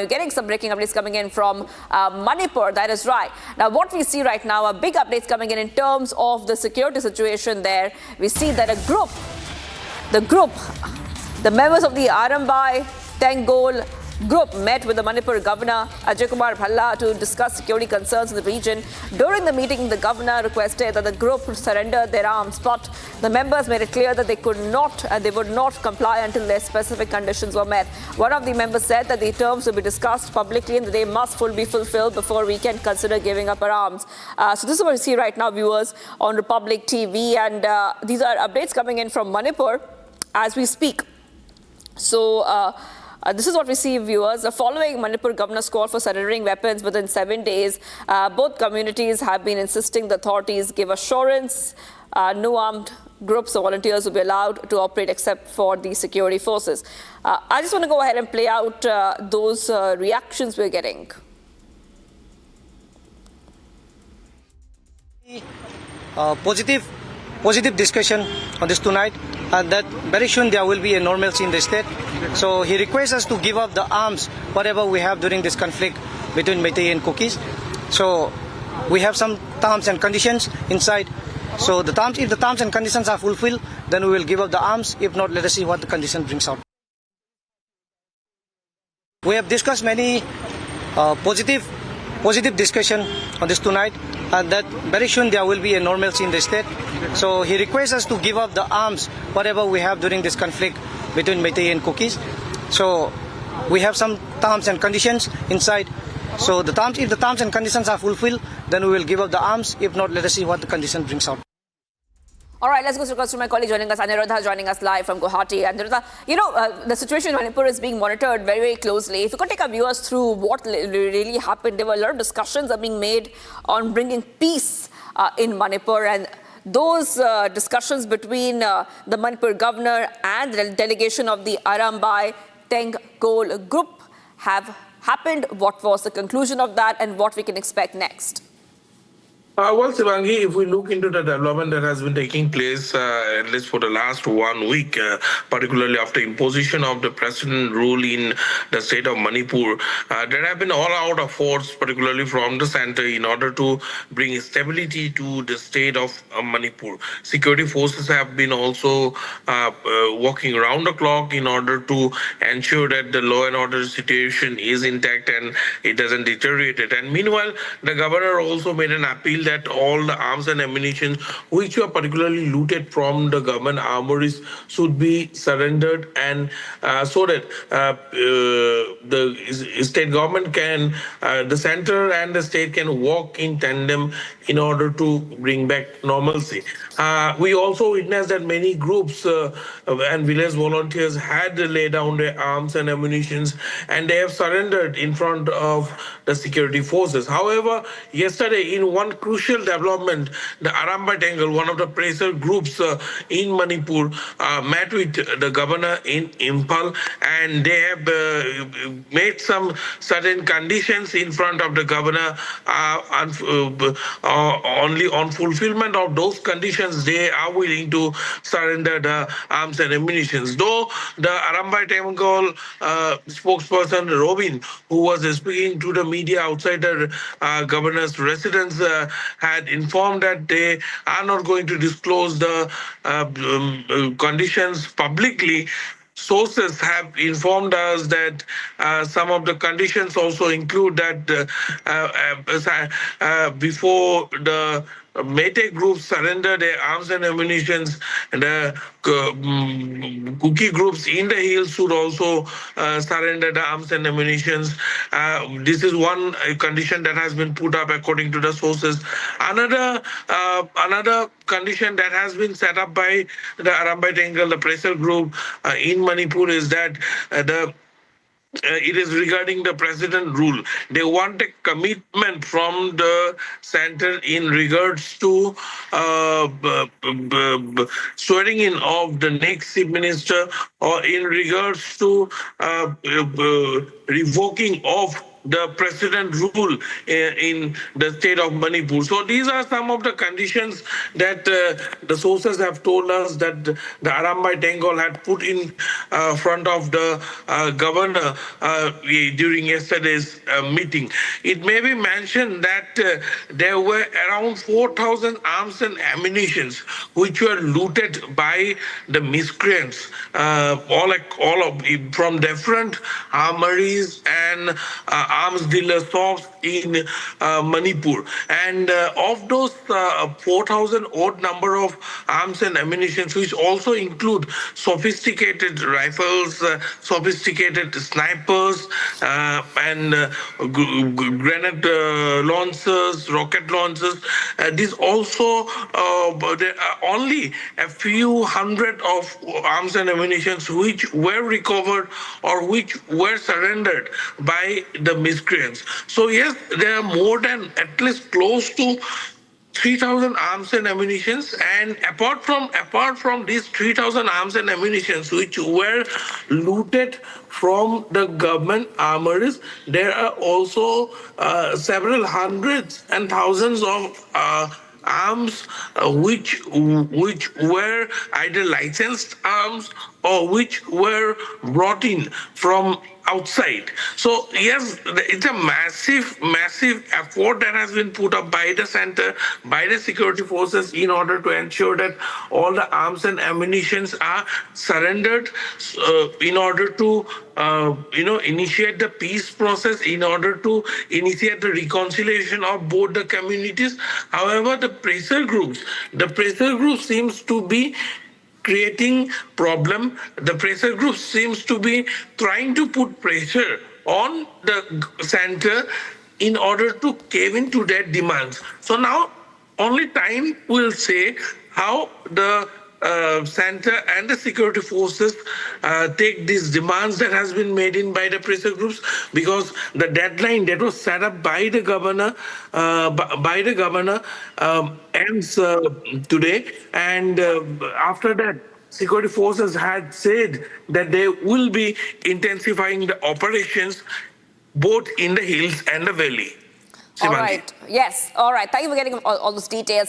We're getting some breaking updates coming in from Manipur, that is right. Now, what we see right now are big updates coming in terms of the security situation there. We see that the members of the Arambai Tengol group met with the Manipur Governor, Ajay Kumar Bhalla, to discuss security concerns in the region. During the meeting, the governor requested that the group surrender their arms, but the members made it clear that they would not comply until their specific conditions were met. One of the members said that the terms will be discussed publicly and that they must be fulfilled before we can consider giving up our arms. So this is what we see right now, viewers, on Republic TV, and these are updates coming in from Manipur as we speak. So this is what we see, viewers. Following Manipur Governor's call for surrendering weapons within 7 days, both communities have been insisting the authorities give assurance no armed groups or volunteers will be allowed to operate except for the security forces. I just want to go ahead and play out those reactions we're getting. Positive discussion on this tonight, and that very soon there will be a normalcy in the state. So he requests us to give up the arms, whatever we have during this conflict between Meitei and Kukis. So we have some terms and conditions inside. So if the terms and conditions are fulfilled, then we will give up the arms. If not, let us see what the condition brings out. We have discussed many positive discussion on this tonight, and that very soon there will be a normalcy in the state. So he requests us to give up the arms, whatever we have during this conflict between Meitei and Kukis. So we have some terms and conditions inside. So if the terms and conditions are fulfilled, then we will give up the arms. If not, let us see what the condition brings out. All right, let's go to my colleague joining us, Aniruddha, joining us live from Guwahati. Aniruddha, the situation in Manipur is being monitored very, very closely. If you could take our viewers through what really happened, there were a lot of discussions are being made on bringing peace in Manipur, and those discussions between the Manipur governor and the delegation of the Arambai Tengol group have happened. What was the conclusion of that, and what we can expect next? Well, Sivangi, if we look into the development that has been taking place, at least for the last 1 week, particularly after imposition of the president rule in the state of Manipur, there have been all-out efforts, particularly from the center, in order to bring stability to the state of Manipur. Security forces have been also working around the clock in order to ensure that the law and order situation is intact and it doesn't deteriorate. And meanwhile, the governor also made an appeal that all the arms and ammunition which were particularly looted from the government armories should be surrendered, and so that the state government can, the center and the state can work in tandem in order to bring back normalcy. We also witnessed that many groups and village volunteers had laid down their arms and ammunitions, and they have surrendered in front of the security forces. However, yesterday, in one crucial development, the Arambai Tengol, one of the pressure groups in Manipur, met with the governor in Impal, and they have made some certain conditions in front of the governor. Only on fulfillment of those conditions, they are willing to surrender the arms and ammunition. Though the Arambai Tengol spokesperson Robin, who was speaking to the media outside the governor's residence, had informed that they are not going to disclose the conditions publicly. Sources have informed us that some of the conditions also include that before the Meitei groups surrender their arms and ammunition, the Kuki groups in the hills should also surrender the arms and ammunition. This is one condition that has been put up according to the sources. Another condition that has been set up by the Arambai Tengol, the pressure group in Manipur, is that it is regarding the president rule. They want a commitment from the center in regards to swearing in of the next chief minister, or in regards to revoking of the precedent rule in the state of Manipur. So these are some of the conditions that the sources have told us that the Arambai Tengol had put in front of the governor during yesterday's meeting. It may be mentioned that there were around 4,000 arms and ammunitions which were looted by the miscreants, all of from different armories and arms dealer shops in Manipur. And of those 4,000 odd number of arms and ammunition, which also include sophisticated rifles, sophisticated snipers, and grenade launchers, rocket launchers. These also, there are only a few hundred of arms and ammunition which were recovered or which were surrendered by the miscreants. So yes, there are more than at least close to 3,000 arms and ammunitions, and apart from these 3,000 arms and ammunitions which were looted from the government armories, there are also several hundreds and thousands of arms which were either licensed arms or which were brought in from outside. So yes, it's a massive effort that has been put up by the center, by the security forces, in order to ensure that all the arms and ammunitions are surrendered, in order to initiate the peace process, in order to initiate the reconciliation of both the communities. However, the pressure groups seems to be creating problem. The pressure group seems to be trying to put pressure on the center in order to cave into their demands. So now only time will say how the center and the security forces take these demands that has been made in by the pressure groups, because the deadline that was set up by the governor ends today, and after that security forces had said that they will be intensifying the operations both in the hills and the valley. All right. Yes. All right. Thank you for getting all those details.